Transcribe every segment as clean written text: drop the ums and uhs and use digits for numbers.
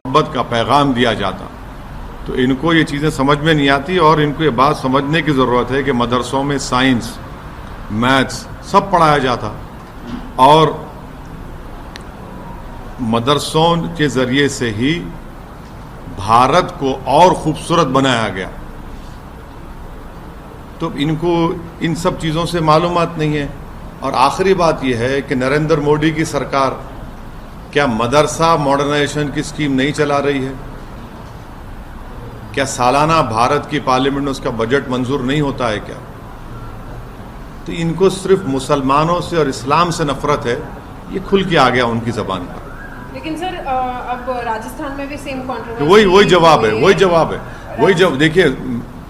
मोहब्बत का पैगाम दिया जाता। तो इनको ये चीज़ें समझ में नहीं आती और इनको ये बात समझने की ज़रूरत है कि मदरसों में साइंस, मैथ्स सब पढ़ाया जाता और मदरसों के ज़रिए से ही भारत को और खूबसूरत बनाया गया। तो इनको इन सब चीज़ों से मालूमात नहीं है। और आखिरी बात यह है कि नरेंद्र मोदी की सरकार क्या मदरसा मॉडर्नाइजेशन की स्कीम नहीं चला रही है? क्या सालाना भारत की पार्लियामेंट में उसका बजट मंजूर नहीं होता है क्या? तो इनको सिर्फ मुसलमानों से और इस्लाम से नफरत है, ये खुल के आ गया उनकी जबान पर। लेकिन सर अब राजस्थान में भी सेम कंट्रोवर्सी, वही जवाब है। देखिए,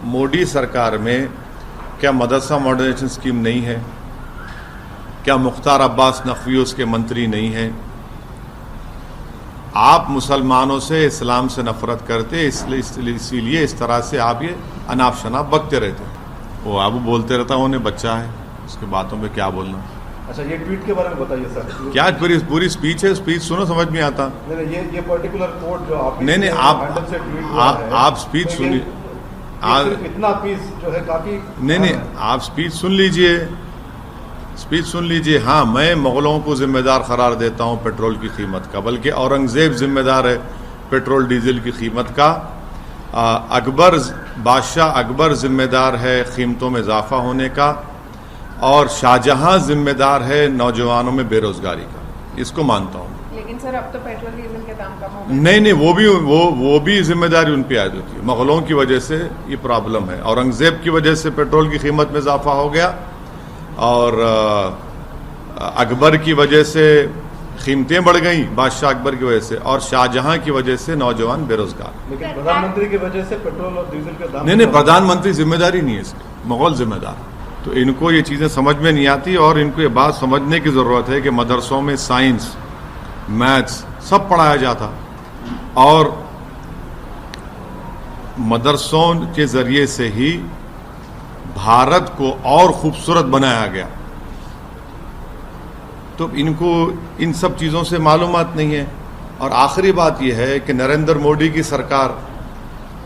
मोदी सरकार में क्या मदरसा मॉडर्नाइजेशन स्कीम नहीं है? क्या मुख्तार अब्बास नकवी उसके मंत्री नहीं है? आप मुसलमानों से, इस्लाम से नफरत करते, इसीलिए इस तरह से आप ये अनाप शनाप बकते रहते। वो अब बोलते रहता, उन्हें बच्चा है, उसके बातों पे क्या बोलना। अच्छा, ये ट्वीट के बारे में बताइए सर। क्या पूरी स्पीच है? स्पीच सुनो, समझ में आता। नहीं, ये पर्टिकुलर कोड जो आप नहीं, आप स्पीच सुनिए। इतना पीस जो है काफी नहीं, आप स्पीच सुन लीजिए। हाँ, मैं मुगलों को जिम्मेदार करार देता हूँ पेट्रोल की कीमत का, बल्कि औरंगजेब जिम्मेदार है पेट्रोल डीजल की कीमत का। बादशाह अकबर जिम्मेदार है कीमतों में इजाफा होने का, और शाहजहां जिम्मेदार है नौजवानों में बेरोजगारी का। इसको मानता हूँ। लेकिन सर अब तो पेट्रोल डीजल के दाम कम हो गए। नहीं, वो भी जिम्मेदारी उन पे आ जाती है। मुगलों की वजह से ये प्रॉब्लम है। औरंगजेब की वजह से पेट्रोल की कीमत में इजाफा हो गया, और अकबर की वजह से कीमतें बढ़ गई, बादशाह अकबर की वजह से, और शाहजहां की वजह से नौजवान बेरोजगार। लेकिन प्रधानमंत्री की वजह से पेट्रोल और डीजल के दाम नहीं, प्रधानमंत्री जिम्मेदारी नहीं है इसकी, मुगल जिम्मेदार। तो इनको ये चीज़ें समझ में नहीं आती और इनको ये बात समझने की ज़रूरत है कि मदरसों में साइंस, मैथ्स सब पढ़ाया जाता और मदरसों के ज़रिए से ही भारत को और खूबसूरत बनाया गया। तो इनको इन सब चीज़ों से मालूमात नहीं है। और आखिरी बात यह है कि नरेंद्र मोदी की सरकार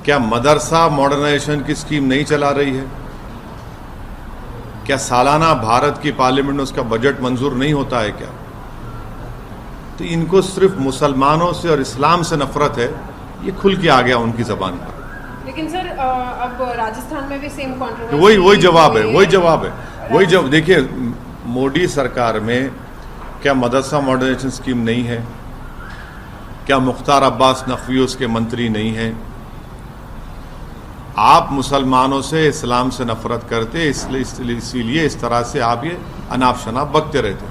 क्या मदरसा मॉडर्नाइजेशन की स्कीम नहीं चला रही है? क्या सालाना भारत की पार्लियामेंट में उसका बजट मंजूर नहीं होता है क्या? तो इनको सिर्फ मुसलमानों से और इस्लाम से नफरत है, ये खुल के आ गया उनकी जबान पर। लेकिन सर अब राजस्थान में भी सेम कंट्रोवर्सी, वही जवाब। देखिए, मोदी सरकार में क्या मदरसा मॉडर्नाइजेशन स्कीम नहीं है? क्या मुख्तार अब्बास नकवी उसके मंत्री नहीं है? आप मुसलमानों से, इस्लाम से नफरत करते, इसीलिए इस तरह से आप ये अनाप शनाप बकते रहते।